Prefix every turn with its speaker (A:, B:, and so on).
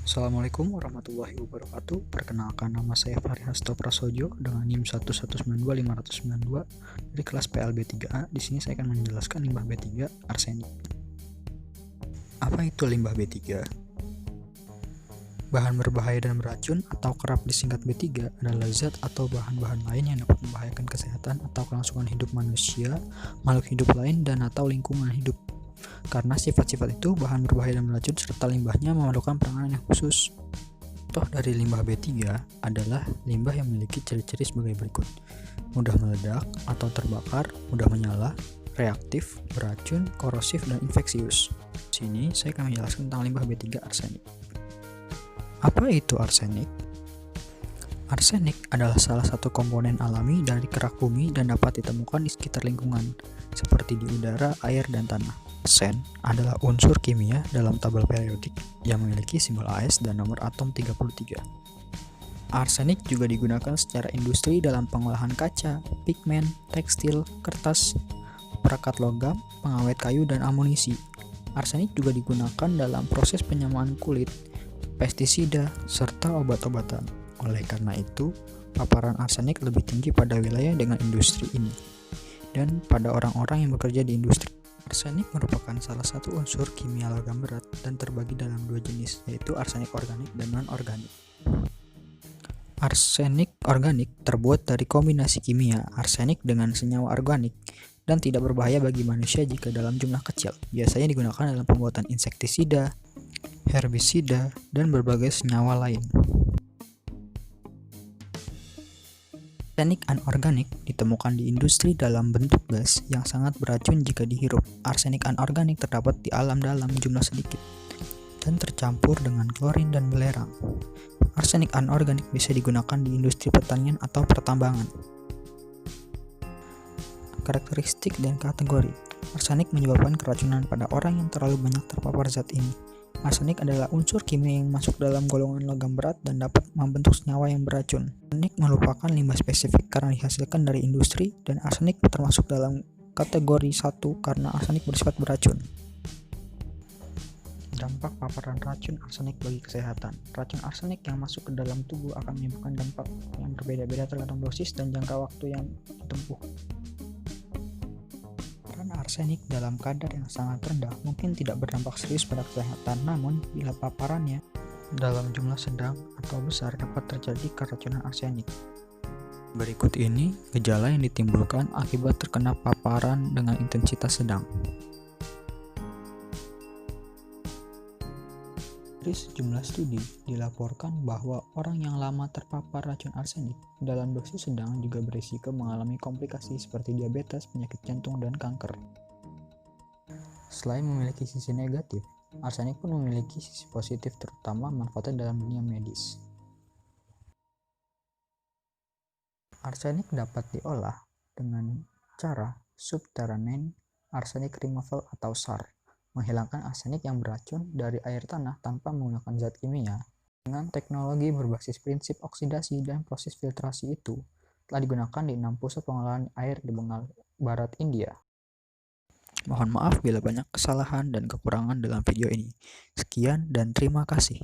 A: Assalamualaikum warahmatullahi wabarakatuh. Perkenalkan, nama saya Fahri Hasto Prasojo dengan NIM 1192592 dari kelas PLB 3A. Di sini saya akan menjelaskan limbah B3 arsenik. Apa itu limbah B3? Bahan berbahaya dan beracun atau kerap disingkat B3 adalah zat atau bahan-bahan lain yang dapat membahayakan kesehatan atau kelangsungan hidup manusia, makhluk hidup lain, dan atau lingkungan hidup. Karena sifat-sifat itu, bahan berbahaya dan beracun serta limbahnya memerlukan penanganan yang khusus. Contoh dari limbah B3 adalah limbah yang memiliki ciri-ciri sebagai berikut: mudah meledak atau terbakar, mudah menyala, reaktif, beracun, korosif, dan infeksius. Di sini saya akan menjelaskan tentang limbah B3 arsenik. Apa itu arsenik? Arsenik adalah salah satu komponen alami dari kerak bumi dan dapat ditemukan di sekitar lingkungan, seperti di udara, air, dan tanah. Arsen adalah unsur kimia dalam tabel periodik yang memiliki simbol AS dan nomor atom 33. Arsenik juga digunakan secara industri dalam pengolahan kaca, pigmen, tekstil, kertas, perekat logam, pengawet kayu, dan amunisi. Arsenik juga digunakan dalam proses penyamaan kulit, pestisida, serta obat-obatan. Oleh karena itu, paparan arsenik lebih tinggi pada wilayah dengan industri ini dan pada orang-orang yang bekerja di industri. Arsenik merupakan salah satu unsur kimia logam berat dan terbagi dalam dua jenis, yaitu arsenik organik dan non-organik. Arsenik organik terbuat dari kombinasi kimia arsenik dengan senyawa organik dan tidak berbahaya bagi manusia jika dalam jumlah kecil. Biasanya digunakan dalam pembuatan insektisida, herbisida, dan berbagai senyawa lain. Arsenik anorganik ditemukan di industri dalam bentuk gas yang sangat beracun jika dihirup. Arsenik anorganik terdapat di alam dalam jumlah sedikit dan tercampur dengan klorin dan belerang. Arsenik anorganik bisa digunakan di industri pertanian atau pertambangan. Karakteristik dan kategori. Arsenik menyebabkan keracunan pada orang yang terlalu banyak terpapar zat ini. Arsenik adalah unsur kimia yang masuk dalam golongan logam berat dan dapat membentuk senyawa yang beracun. Arsenik merupakan limbah spesifik karena dihasilkan dari industri, dan arsenik termasuk dalam kategori 1 karena arsenik bersifat beracun. Dampak paparan racun arsenik bagi kesehatan. Racun arsenik yang masuk ke dalam tubuh akan menimbulkan dampak yang berbeda-beda tergantung dosis dan jangka waktu yang ditempuh. Arsenik dalam kadar yang sangat rendah mungkin tidak berdampak serius pada kesehatan, namun bila paparannya dalam jumlah sedang atau besar dapat terjadi keracunan arsenik. Berikut ini gejala yang ditimbulkan akibat terkena paparan dengan intensitas sedang. Dari sejumlah studi dilaporkan bahwa orang yang lama terpapar racun arsenik dalam dosis sedang juga berisiko mengalami komplikasi seperti diabetes, penyakit jantung, dan kanker. Selain memiliki sisi negatif, arsenik pun memiliki sisi positif, terutama manfaatnya dalam dunia medis. Arsenik dapat diolah dengan cara subterranean arsenic removal atau SAR, menghilangkan arsenik yang beracun dari air tanah tanpa menggunakan zat kimia. Dengan teknologi berbasis prinsip oksidasi dan proses filtrasi itu telah digunakan di 6 pusat pengolahan air di Bengal Barat, India. Mohon maaf bila banyak kesalahan dan kekurangan dalam video ini. Sekian dan terima kasih.